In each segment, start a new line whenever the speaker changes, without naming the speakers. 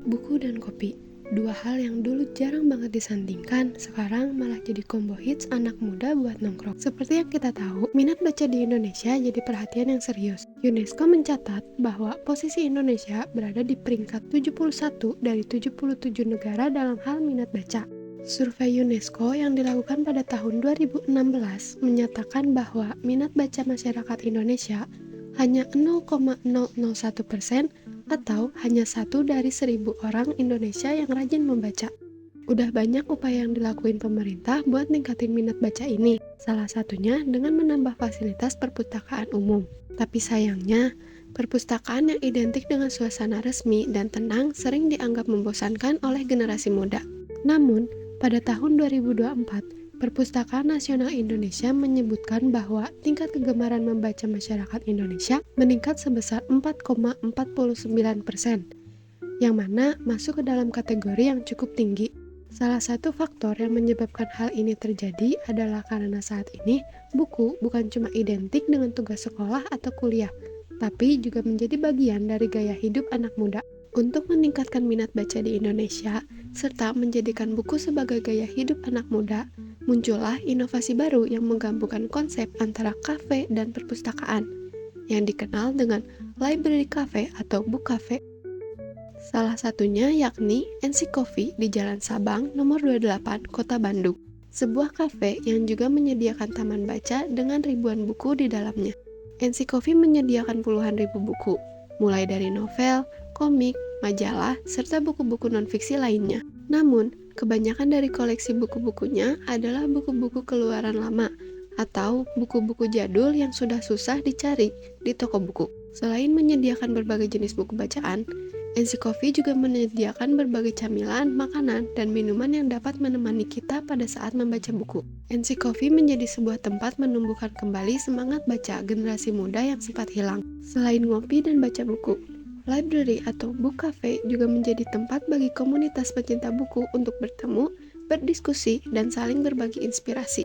Buku dan kopi, dua hal yang dulu jarang banget disandingkan, sekarang malah jadi combo hits anak muda buat nongkrong. Seperti yang kita tahu, minat baca di Indonesia jadi perhatian yang serius. UNESCO mencatat bahwa posisi Indonesia berada di peringkat 71 dari 77 negara dalam hal minat baca. Survei UNESCO yang dilakukan pada tahun 2016 menyatakan bahwa minat baca masyarakat Indonesia hanya 0,001% atau hanya 1 dari 1.000 orang Indonesia yang rajin membaca. Udah banyak upaya yang dilakuin pemerintah buat ningkatin minat baca ini, salah satunya dengan menambah fasilitas perpustakaan umum. Tapi sayangnya, perpustakaan yang identik dengan suasana resmi dan tenang sering dianggap membosankan oleh generasi muda. Namun, pada tahun 2024, Perpustakaan Nasional Indonesia menyebutkan bahwa tingkat kegemaran membaca masyarakat Indonesia meningkat sebesar 4,49%, yang mana masuk ke dalam kategori yang cukup tinggi. Salah satu faktor yang menyebabkan hal ini terjadi adalah karena saat ini buku bukan cuma identik dengan tugas sekolah atau kuliah, tapi juga menjadi bagian dari gaya hidup anak muda. Untuk meningkatkan minat baca di Indonesia, serta menjadikan buku sebagai gaya hidup anak muda, muncullah inovasi baru yang menggabungkan konsep antara kafe dan perpustakaan, yang dikenal dengan library cafe atau book cafe. Salah satunya yakni NC Coffee di Jalan Sabang nomor 28, Kota Bandung. Sebuah kafe yang juga menyediakan taman baca dengan ribuan buku di dalamnya. NC Coffee menyediakan puluhan ribu buku, mulai dari novel, komik, majalah, serta buku-buku non-fiksi lainnya. Namun, kebanyakan dari koleksi buku-bukunya adalah buku-buku keluaran lama atau buku-buku jadul yang sudah susah dicari di toko buku. Selain menyediakan berbagai jenis buku bacaan, NC Coffee juga menyediakan berbagai camilan, makanan, dan minuman yang dapat menemani kita pada saat membaca buku. NC Coffee menjadi sebuah tempat menumbuhkan kembali semangat baca generasi muda yang sempat hilang. Selain ngopi dan baca buku, library atau book cafe juga menjadi tempat bagi komunitas pecinta buku untuk bertemu, berdiskusi, dan saling berbagi inspirasi.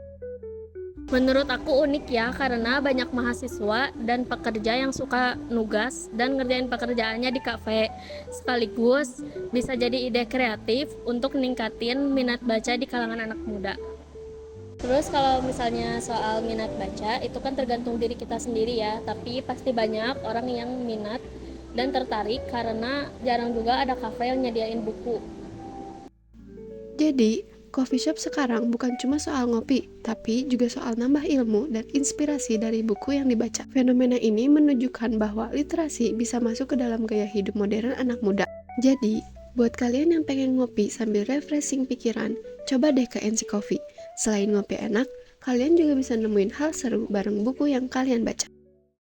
Menurut aku unik ya, karena banyak mahasiswa dan pekerja yang suka nugas dan ngerjain pekerjaannya di kafe. Sekaligus bisa jadi ide kreatif untuk ningkatin minat baca di kalangan anak muda. Terus kalau misalnya soal minat baca, itu kan tergantung diri kita sendiri ya, tapi pasti banyak orang yang minat dan tertarik karena jarang juga ada kafe yang nyediain buku.
Jadi, coffee shop sekarang bukan cuma soal ngopi, tapi juga soal nambah ilmu dan inspirasi dari buku yang dibaca. Fenomena ini menunjukkan bahwa literasi bisa masuk ke dalam gaya hidup modern anak muda. Jadi, buat kalian yang pengen ngopi sambil refreshing pikiran, coba deh ke NC Coffee. Selain ngopi enak, kalian juga bisa nemuin hal seru bareng buku yang kalian baca.